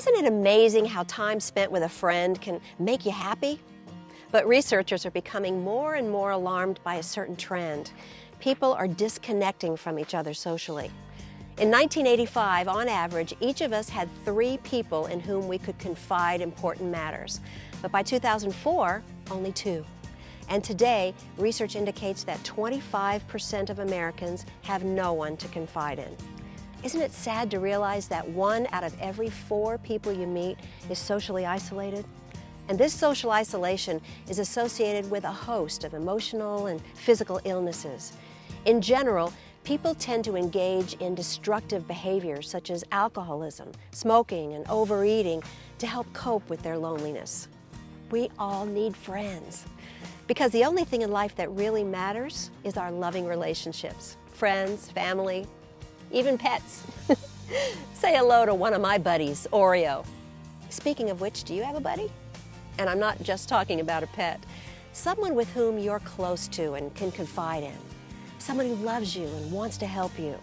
Isn't it amazing how time spent with a friend can make you happy? But researchers are becoming more and more alarmed by a certain trend. People are disconnecting from each other socially. In 1985, on average, each of us had 3 people in whom we could confide important matters. But by 2004, only 2. And today, research indicates that 25% of Americans have no one to confide in. Isn't it sad to realize that 1 out of every 4 people you meet is socially isolated? And this social isolation is associated with a host of emotional and physical illnesses. In general, people tend to engage in destructive behaviors such as alcoholism, smoking, and overeating to help cope with their loneliness. We all need friends, because the only thing in life that really matters is our loving relationships. Friends, family, even pets. Say hello to one of my buddies, Oreo. Speaking of which, do you have a buddy? And I'm not just talking about a pet. Someone with whom you're close to and can confide in. Someone who loves you and wants to help you.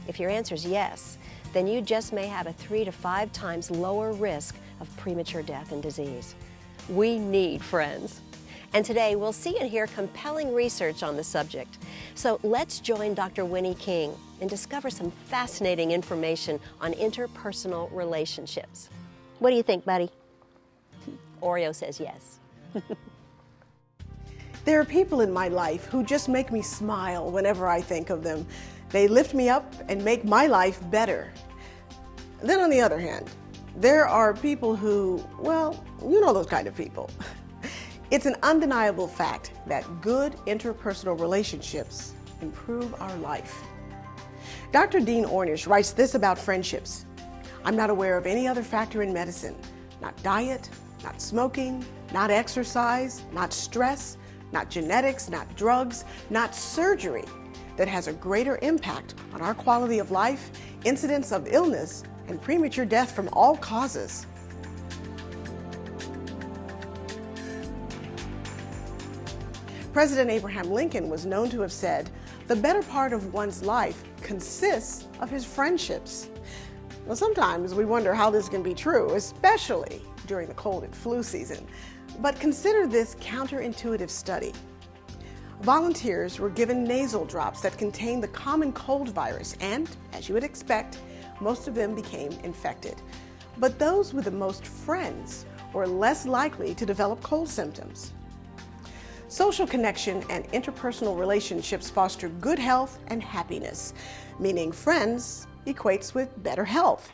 If your answer is yes, then you just may have a 3 to 5 times lower risk of premature death and disease. We need friends. And today we'll see and hear compelling research on the subject. So let's join Dr. Winnie King and discover some fascinating information on interpersonal relationships. What do you think, buddy? Oreo says yes. There are people in my life who just make me smile whenever I think of them. They lift me up and make my life better. Then on the other hand, there are people who, well, you know those kind of people. It's an undeniable fact that good interpersonal relationships improve our life. Dr. Dean Ornish writes this about friendships. I'm not aware of any other factor in medicine, not diet, not smoking, not exercise, not stress, not genetics, not drugs, not surgery, that has a greater impact on our quality of life, incidence of illness, and premature death from all causes. President Abraham Lincoln was known to have said, "The better part of one's life consists of his friendships." Well, sometimes we wonder how this can be true, especially during the cold and flu season. But consider this counterintuitive study. Volunteers were given nasal drops that contained the common cold virus, and, as you would expect, most of them became infected. But those with the most friends were less likely to develop cold symptoms. Social connection and interpersonal relationships foster good health and happiness, meaning friends equates with better health.